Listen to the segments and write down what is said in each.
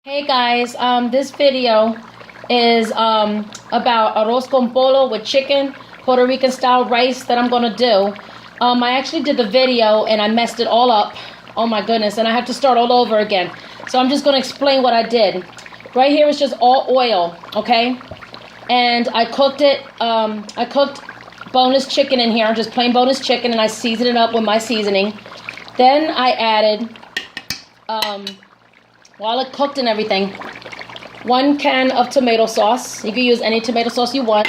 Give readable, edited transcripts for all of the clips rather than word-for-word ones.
Hey guys, this video is about arroz con pollo with chicken, Puerto Rican style rice that I'm gonna do. I actually did the video and I messed it all up. Oh my goodness, and I have to start all over again. So I'm just gonna explain what I did. Right here is just all oil, okay? And I cooked it, I cooked boneless chicken in here, just plain boneless chicken, and I seasoned it up with my seasoning. Then I added, while it cooked and everything, 1 can of tomato sauce. You can use any tomato sauce you want.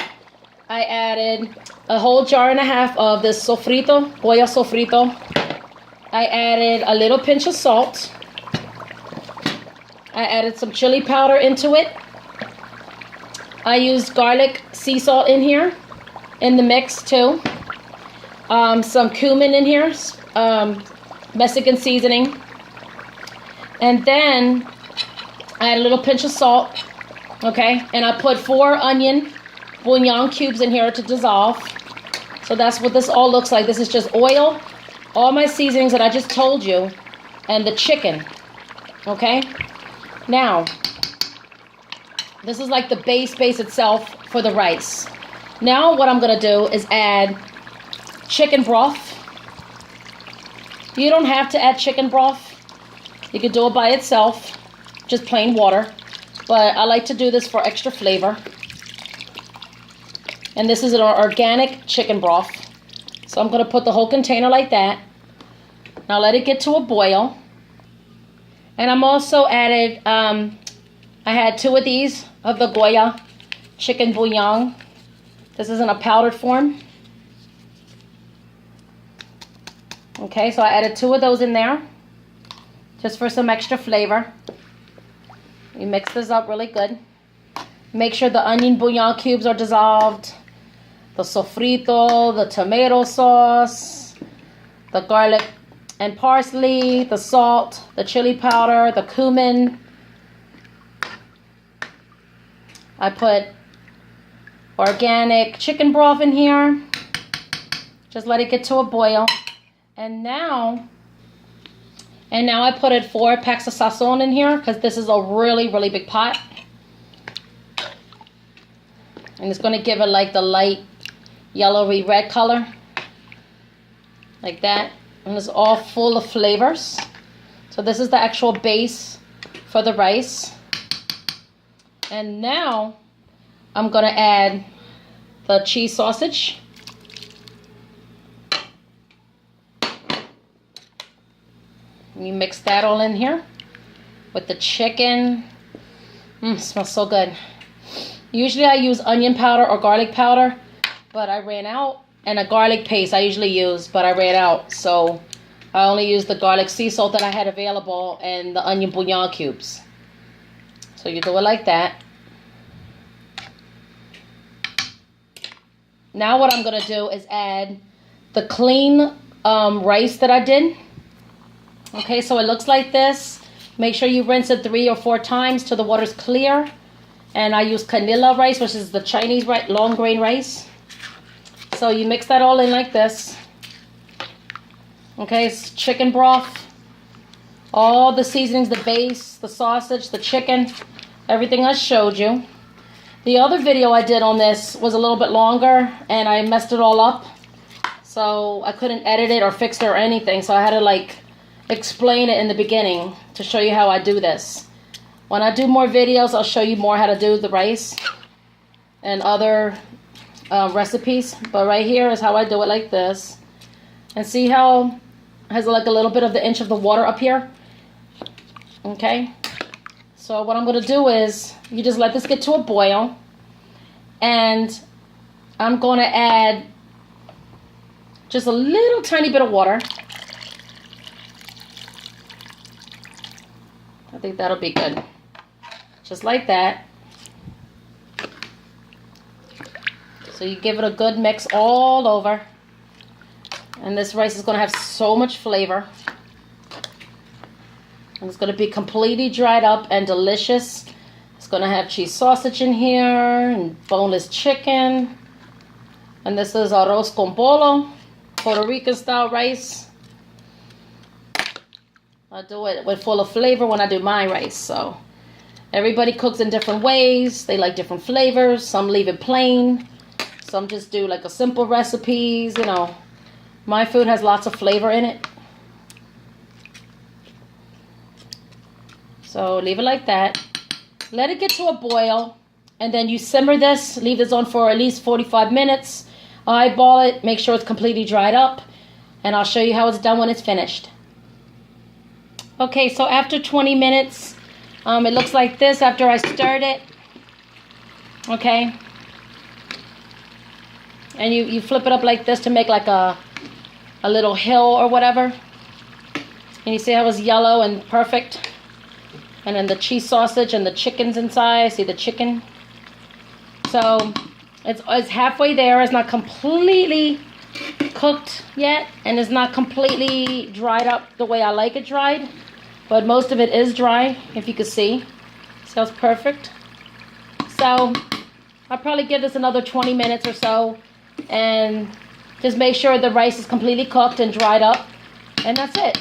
I added a whole jar and a half of this sofrito, pollo sofrito. I added a little pinch of salt. I added some chili powder into it. I used garlic sea salt in here, in the mix too. Some cumin in here, Mexican seasoning. And then I add a little pinch of salt, okay? And I put 4 onion bouillon cubes in here to dissolve. So that's what this all looks like. This is just oil, all my seasonings that I just told you, and the chicken, okay? Now, this is like the base itself for the rice. Now what I'm gonna do is add chicken broth. You don't have to add chicken broth. You could do it by itself, just plain water. But I like to do this for extra flavor. And this is an organic chicken broth. So I'm going to put the whole container like that. Now let it get to a boil. And I'm also added, I had 2 of these of the Goya chicken bouillon. This is in a powdered form. Okay, so I added 2 of those in there, just for some extra flavor. You mix this up really good. Make sure the onion bouillon cubes are dissolved, the sofrito, the tomato sauce, the garlic and parsley, the salt, the chili powder, the cumin. I put organic chicken broth in here. Just let it get to a boil. And now I put it 4 packs of sazon in here because this is a really big pot. And it's going to give it like the light yellowy red color. Like that. And it's all full of flavors. So this is the actual base for the rice. And now I'm going to add the cheese sausage. You mix that all in here with the chicken. Smells so good. Usually I use onion powder or garlic powder, but I ran out. And a garlic paste I usually use, but I ran out. So I only used the garlic sea salt that I had available and the onion bouillon cubes. So you do it like that. Now what I'm going to do is add the clean rice that I did. Okay, so it looks like this. Make sure you rinse it 3 or 4 times till the water's clear. And I use canilla rice, which is the Chinese long grain rice. So you mix that all in like this. Okay, it's chicken broth. All the seasonings, the base, the sausage, the chicken, everything I showed you. The other video I did on this was a little bit longer and I messed it all up. So I couldn't edit it or fix it or anything. So I had to explain it in the beginning to show you how I do this. When I do more videos, I'll show you more how to do the rice and other recipes. But right here is how I do it like this. And see how it has like a little bit of the inch of the water up here? Okay. So what I'm going to do is you just let this get to a boil. And I'm going to add just a little tiny bit of water. I think that'll be good. Just like that. So you give it a good mix all over. And this rice is going to have so much flavor. And it's going to be completely dried up and delicious. It's going to have cheese sausage in here and boneless chicken. And this is arroz con pollo, Puerto Rican style rice. I do it with full of flavor when I do my rice. So Everybody cooks in different ways. They like different flavors. Some leave it plain. Some just do like a simple recipes, you know. My food has lots of flavor in it. So leave it like that. Let it get to a boil. And then you simmer this. Leave this on for at least 45 minutes. Eyeball it. Make sure it's completely dried up. And I'll show you how it's done when it's finished. Okay, so after 20 minutes, it looks like this after I stirred it. Okay. And you flip it up like this to make like a little hill or whatever. And you see how it's yellow and perfect. And then the cheese sausage and the chicken's inside. See the chicken? So it's halfway there. It's not completely cooked yet. And it's not completely dried up the way I like it dried. But most of it is dry, if you can see. So it's perfect. So I'll probably give this another 20 minutes or so. And just make sure the rice is completely cooked and dried up. And that's it.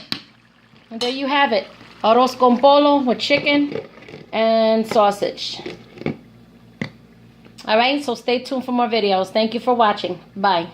And there you have it. Arroz con pollo with chicken and sausage. Alright, so stay tuned for more videos. Thank you for watching. Bye.